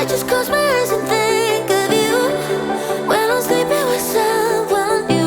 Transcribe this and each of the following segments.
I just close my eyes and think of you when I'm sleeping with someone new.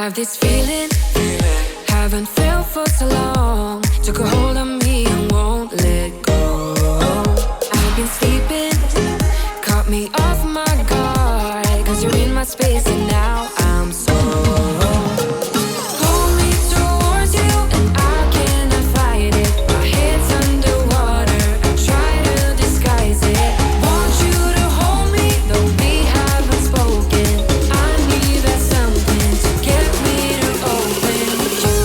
have this feeling, haven't felt for so long. Took a hold of me and won't let go. I've been sleeping, caught me off my guard. Cause you're in my space and now I'm so pull me towards you and I cannot fight it. My head's underwater, I try to disguise it. Want you to hold me, though we haven't spoken. I need that something to get me to open. You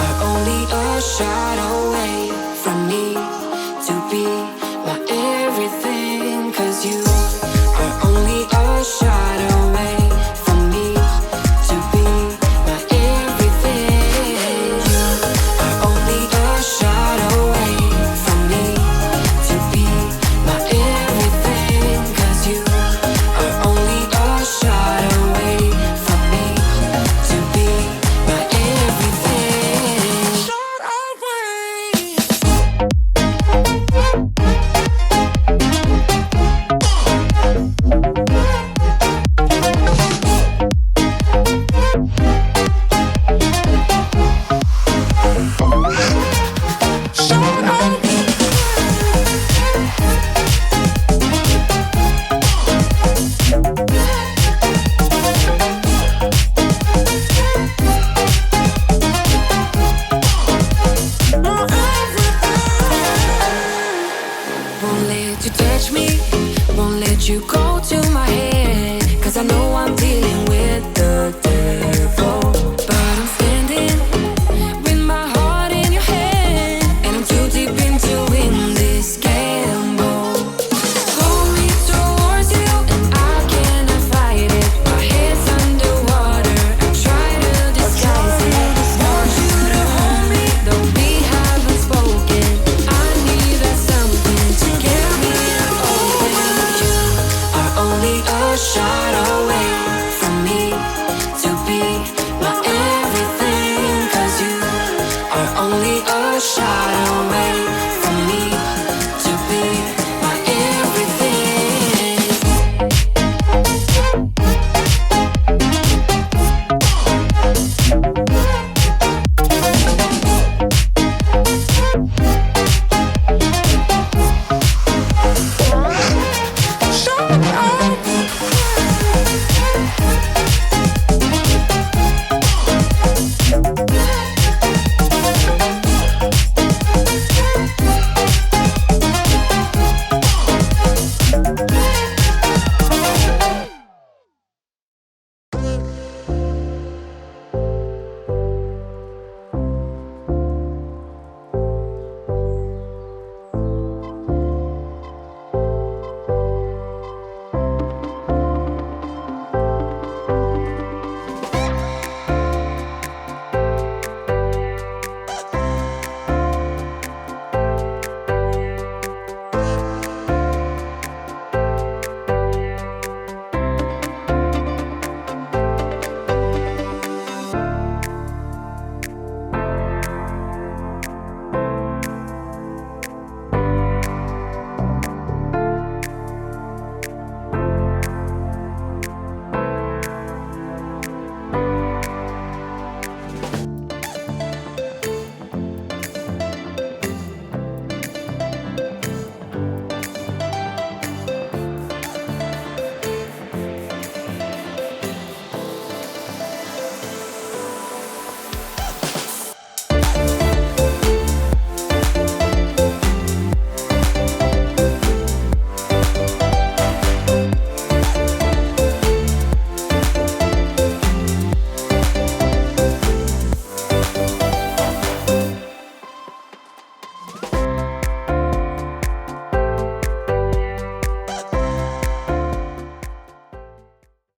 are only a shot away from me to be my everything. Cause you are only a shot away from me to be my everything. You are only a shot away from me to be my everything. Cause you are only a shot away from me to be my everything. Shot away. Won't let you touch me, won't let you go to my head. Cause I know I'm dealing with the devil. But I'm standing with my heart in your hand, and I'm too deep into in this gamble. Pull me towards you and I cannot fight it. My head's underwater, I try to disguise it. Want you to hold me, though we haven't spoken. I need that something to get me to open. You are only a shot away from me to be my everything. Cause you are only a shot away from me